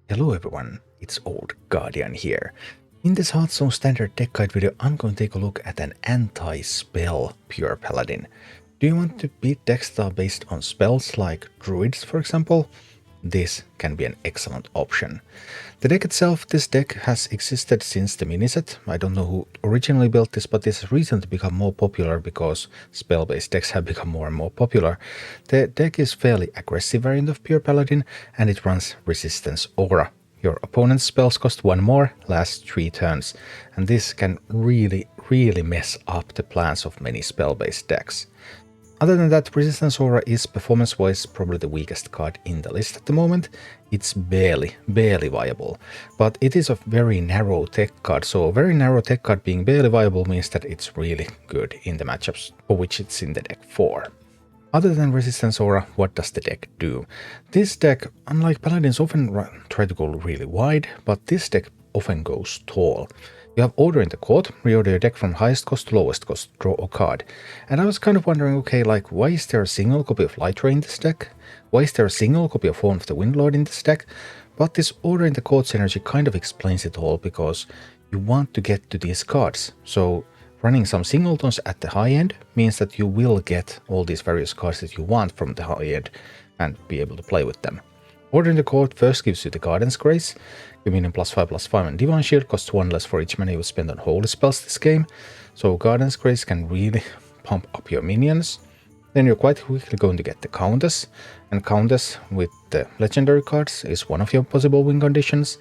Hello everyone, it's Old Guardian here. In this Hearthstone standard deck guide video, I'm going to take a look at an Anti-Spell Pure Paladin. Do you want to beat Dekkster based on spells like Druids, for example? This can be an excellent option. The deck itself, this deck has existed since the miniset. I don't know who originally built this, but this has recently become more popular because spell-based decks have become more and more popular. The deck is fairly aggressive variant of Pure Paladin, and it runs Resistance Aura. Your opponent's spells cost 1 more, lasts 3 turns, and this can really mess up the plans of many spell-based decks. Other than that, Resistance Aura is performance-wise probably the weakest card in the list at the moment. It's barely viable, but it is a very narrow tech card, so a very narrow tech card being barely viable means that it's really good in the matchups for which it's in the deck for. Other than Resistance Aura, what does the deck do? This deck, unlike Paladins, often try to go really wide, but this deck often goes tall. You have Order in the Court, reorder your deck from highest cost to lowest cost, draw a card. And I was kind of wondering, okay, like, why is there a single copy of Light Ray in this deck? Why is there a single copy of Horn of the Windlord in this deck? But this Order in the Court synergy kind of explains it all, because you want to get to these cards. So running some singletons at the high end means that you will get all these various cards that you want from the high end and be able to play with them. Order in the Court first gives you the Guardian's Grace, Dominion +5/+5 and Divine Shield, costs 1 less for each mana you spend on holy spells this game, so Guardian's Grace can really pump up your minions. Then you're quite quickly going to get the Countess, and Countess with the legendary cards is one of your possible win conditions,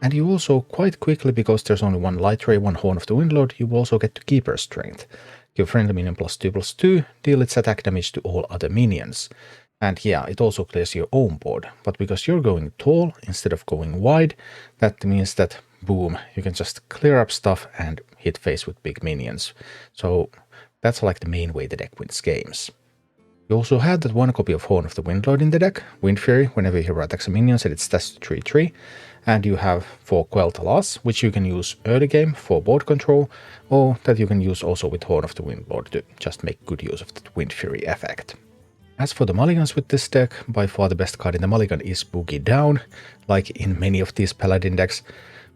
and you also quite quickly, because there's only one Light Ray, one Horn of the Windlord, you also get to Keeper Strength. Give friendly minion +2/+2, deal its attack damage to all other minions. And yeah, it also clears your own board, but because you're going tall instead of going wide, that means that, boom, you can just clear up stuff and hit face with big minions. So that's like the main way the deck wins games. You also have that one copy of Horn of the Windlord in the deck, Wind Fury, whenever your hero attacks a minion, set its stats to 3/3, and you have 4 Quell to Loss, which you can use early game for board control, or that you can use also with Horn of the Windlord to just make good use of that Wind Fury effect. As for the mulligans with this deck, by far the best card in the mulligan is Boogie Down, like in many of these Paladin decks.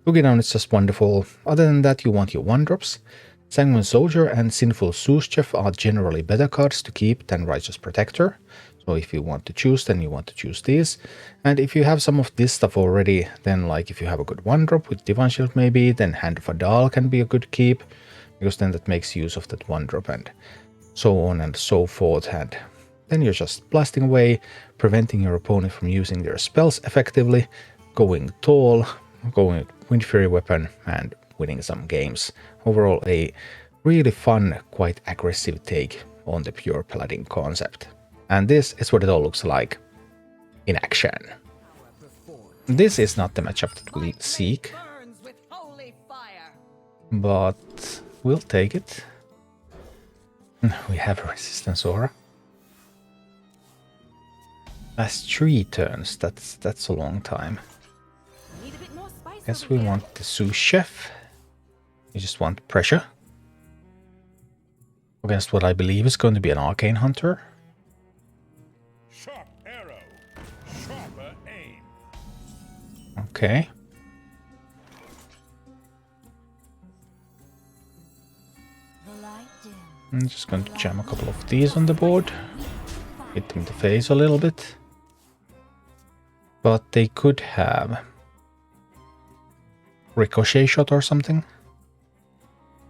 Boogie Down is just wonderful. Other than that, you want your 1-drops. Sanguine Soldier and Sinful Sous-Chef are generally better cards to keep than Righteous Protector. So if you want to choose, then you want to choose these. And if you have some of this stuff already, then like if you have a good 1-drop with Divine Shield maybe, then Hand of Adal can be a good keep, because then that makes use of that 1-drop and so on and so forth. And then you're just blasting away, preventing your opponent from using their spells effectively, going tall, going with Wind Fury weapon, and winning some games. Overall, a really fun, quite aggressive take on the Pure Paladin concept. And this is what it all looks like in action. This is not the matchup that we seek, but we'll take it. We have a Resistance Aura. Last 3 turns, that's a long time. Guess we want the Sous Chef. We just want pressure against what I believe is going to be an Arcane Hunter. Sharp arrow, sharper aim. Okay. I'm just going to jam a couple of these on the board. Hit them in the face a little bit. But they could have Ricochet Shot or something.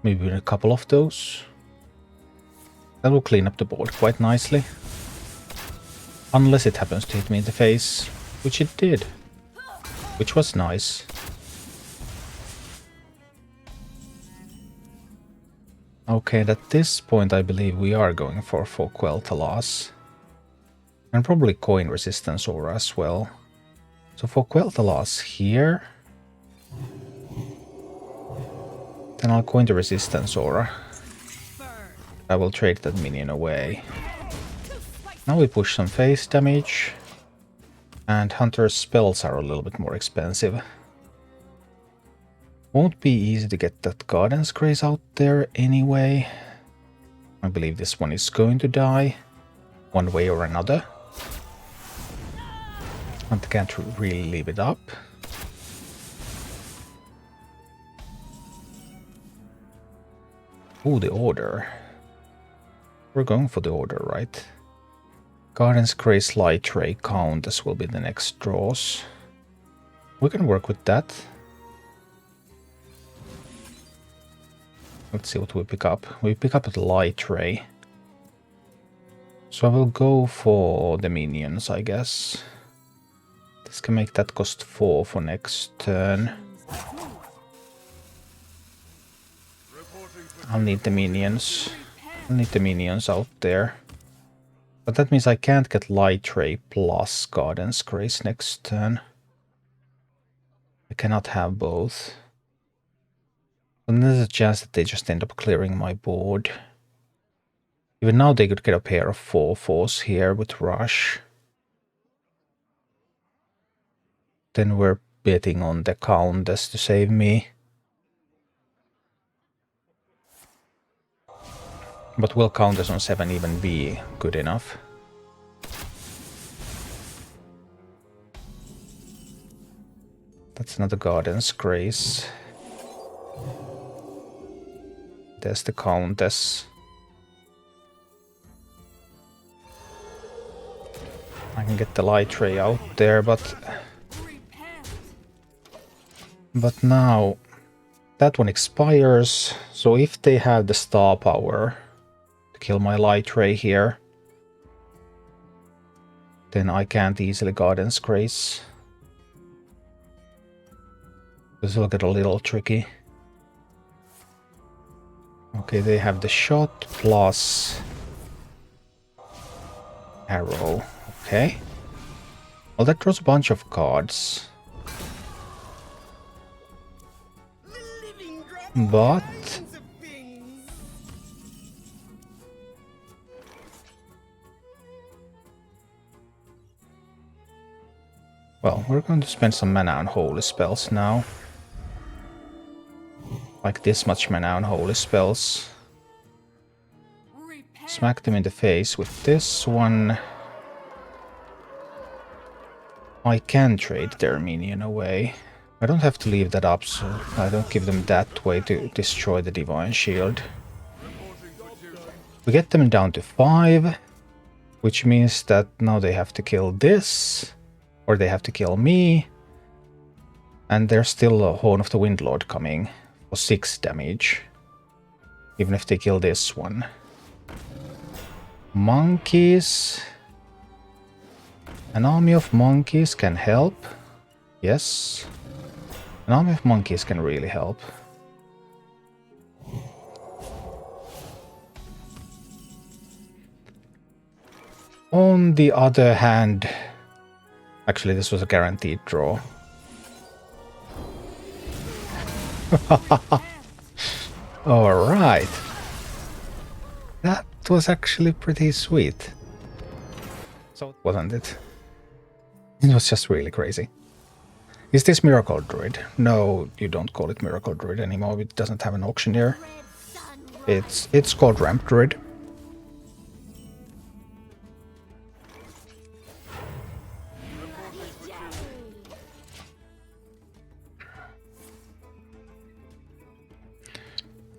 Maybe a couple of those. That will clean up the board quite nicely. Unless it happens to hit me in the face, which it did. Which was nice. Okay, at this point I believe we are going for Quell to Loss. And probably Coin Resistance Aura as well. So for Quell to Loss here, then I'll coin the Resistance Aura. I will trade that minion away. Now we push some face damage, and Hunter's spells are a little bit more expensive. Won't be easy to get that Guardian's Grace out there anyway. I believe this one is going to die, one way or another. And can't really leave it up. Oh, the order. We're going for the order, right? Garden's Grace Light Ray Countess will be the next draws. We can work with that. Let's see what we pick up. We pick up the Light Ray. So I will go for the minions, I guess. This can make that cost 4 for next turn. I'll need the minions. I'll need the minions out there. But that means I can't get Light Ray plus Garden's Grace next turn. I cannot have both. And there's a chance that they just end up clearing my board. Even now they could get a pair of 4/4s here with Rush. Then we're betting on the Countess to save me. But will Countess on 7 even be good enough? That's not the Garden's Grace. There's the Countess. I can get the Light Ray out there, but now that one expires. So if they have the star power to kill my Light Ray here, then I can't easily Garden's Grace. This will get a little tricky. Okay, they have the shot plus arrow. Okay. Well, that draws a bunch of cards. But well, we're going to spend some mana on holy spells now. Like this much mana on holy spells. Smack them in the face with this one. I can trade their minion away. I don't have to leave that up, so I don't give them that way to destroy the Divine Shield. We get them down to 5, which means that now they have to kill this, or they have to kill me. And there's still a Horn of the Windlord coming for 6 damage, even if they kill this one. Monkeys. An army of monkeys can help. Yes. An army of monkeys can really help. On the other hand, actually this was a guaranteed draw. Alright. That was actually pretty sweet. So wasn't it? It was just really crazy. Is this Miracle Druid? No, you don't call it Miracle Druid anymore. It doesn't have an auctioneer. It's called Ramp Druid.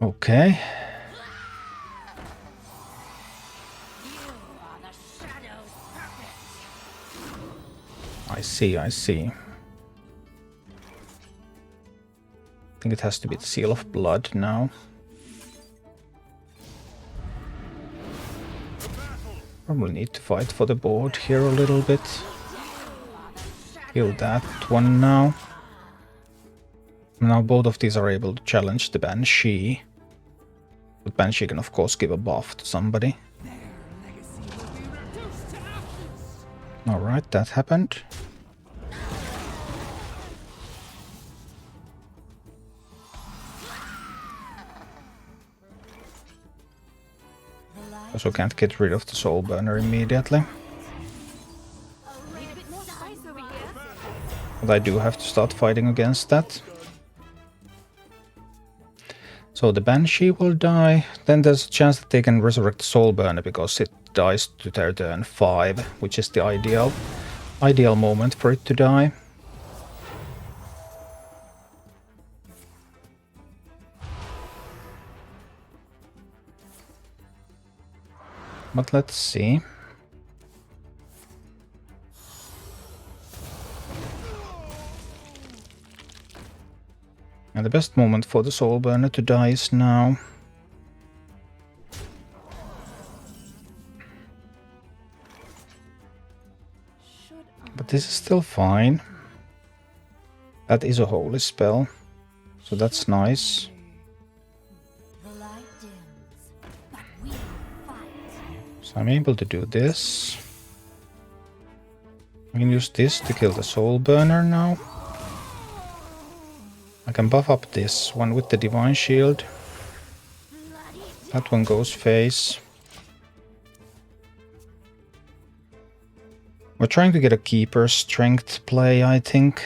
Okay. I see. I think it has to be the Seal of Blood now. Probably need to fight for the board here a little bit. Kill that one now. Now both of these are able to challenge the Banshee. But Banshee can of course give a buff to somebody. Alright, that happened. Also can't get rid of the Soul Burner immediately. But I do have to start fighting against that. So the Banshee will die. Then there's a chance that they can resurrect the Soul Burner because it dies to their turn 5, which is the ideal moment for it to die. But let's see. And the best moment for the Soul Burner to die is now. But this is still fine. That is a holy spell, so that's nice. So I'm able to do this. I can use this to kill the Soul Burner now. I can buff up this one with the Divine Shield. That one goes face. We're trying to get a Keeper Strength play, I think.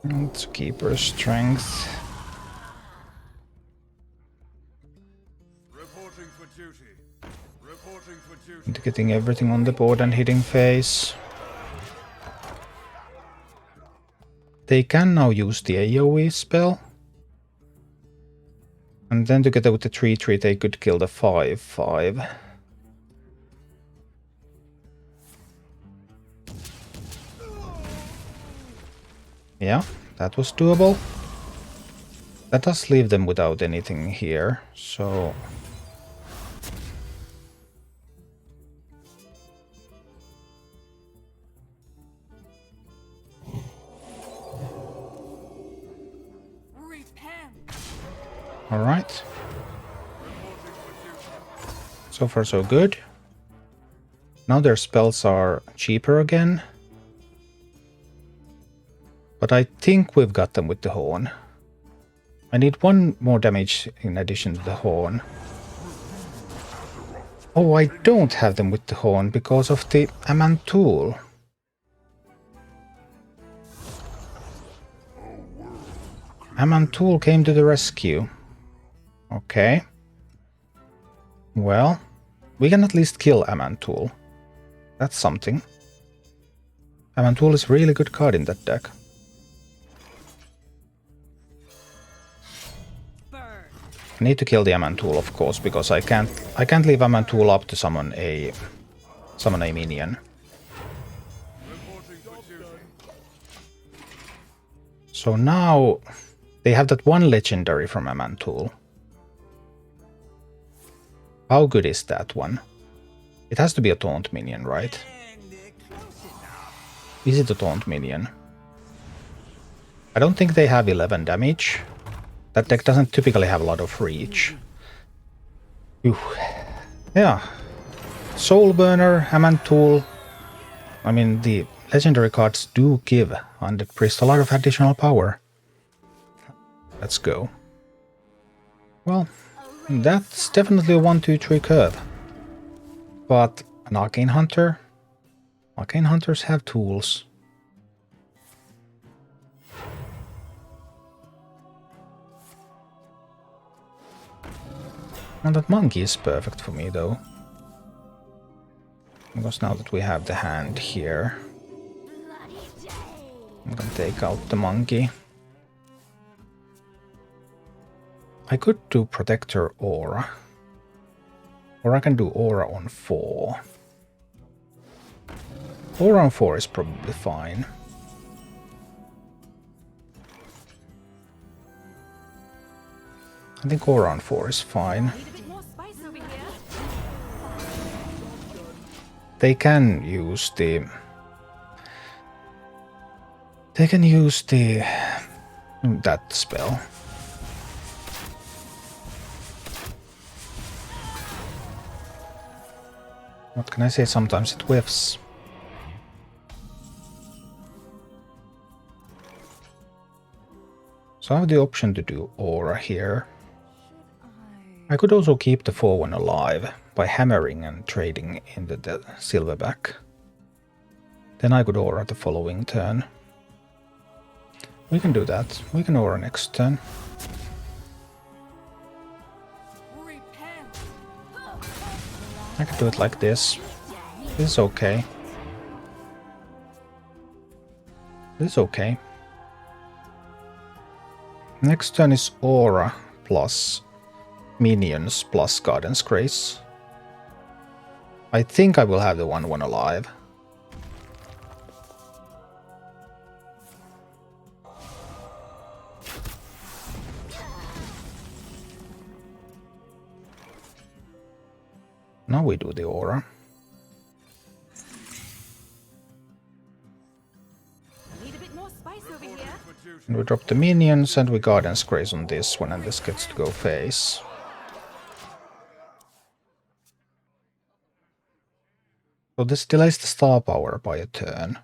Let's Keeper Strength. Reporting for duty. Reporting for duty. And getting everything on the board and hitting face. They can now use the AoE spell. And then together with the 3/3 they could kill the 5/5. Yeah, that was doable. That does leave them without anything here, so... Alright. So far so good. Now their spells are cheaper again. But I think we've got them with the Horn. I need one more damage in addition to the Horn. Oh, I don't have them with the Horn because of the Amantul. Amantul came to the rescue. Okay. Well, we can at least kill Amantul. That's something. Amantul is a really good card in that deck. I need to kill the Amantul, of course, because I can't leave Amantul up to summon a minion. So now they have that one legendary from Amantul. How good is that one? It has to be a taunt minion, right? Is it a taunt minion? I don't think they have 11 damage. That deck doesn't typically have a lot of reach. Ooh. Yeah. Soul Burner, Amantul. I mean, the legendary cards do give Undead Priest a lot of additional power. Let's go. Well, that's definitely a 1-2-3 curve. But an Arcane Hunter? Arcane Hunters have tools. And that monkey is perfect for me, though. Because now that we have the hand here, I'm gonna take out the monkey. I could do Protector Aura. Or I can do Aura on 4. Aura on 4 is probably fine. I think Aura on 4 is fine. They can use the... They can use the... that spell. What can I say? Sometimes it whiffs. So I have the option to do Aura here. I could also keep the 4-1 alive by hammering and trading into the silverback. Then I could Aura the following turn. We can do that. We can aura next turn. I can do it like this. This is okay. This is okay. Next turn is aura plus minions plus Guardian's Grace. I think I will have the 1/1 alive. Now we do the aura. Need a bit more spice over here. And we drop the minions and we Guardian's Grace on this one, and this gets to go face. So this delays the star power by a turn.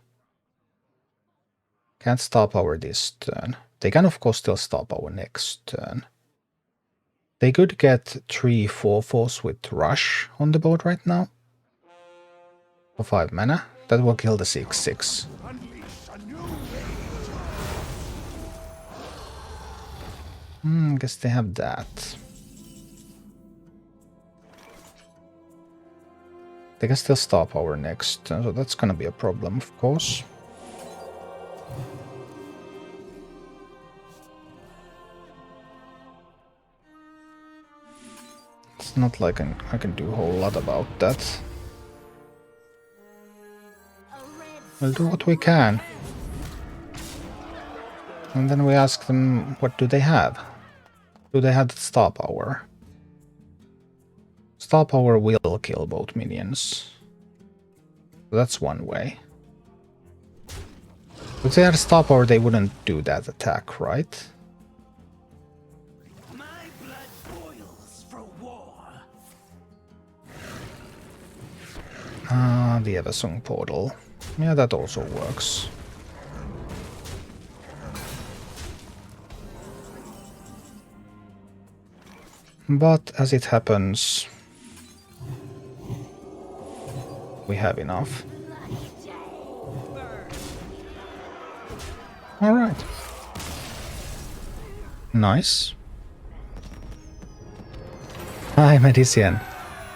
Can't star power this turn. They can of course still star power next turn. They could get 3 4/4s with Rush on the board right now. For 5 mana. That will kill the 6/6. Guess they have that. They can still star power next, so that's gonna be a problem, of course. It's not like I can do a whole lot about that. We'll do what we can. And then we ask them, what do they have? Do they have the star power? Star power will kill both minions. So that's one way. If they had star power, they wouldn't do that attack, right? My blood boils for war. The Eversong portal. Yeah, that also works. But as it happens, we have enough. All right. Nice. Hi, Medician.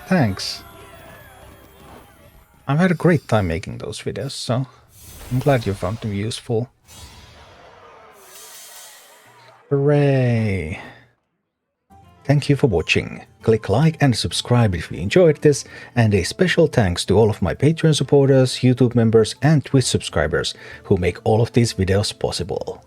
Thanks. I've had a great time making those videos, so I'm glad you found them useful. Hooray! Thank you for watching. Click like and subscribe if you enjoyed this, and a special thanks to all of my Patreon supporters, YouTube members and Twitch subscribers who make all of these videos possible.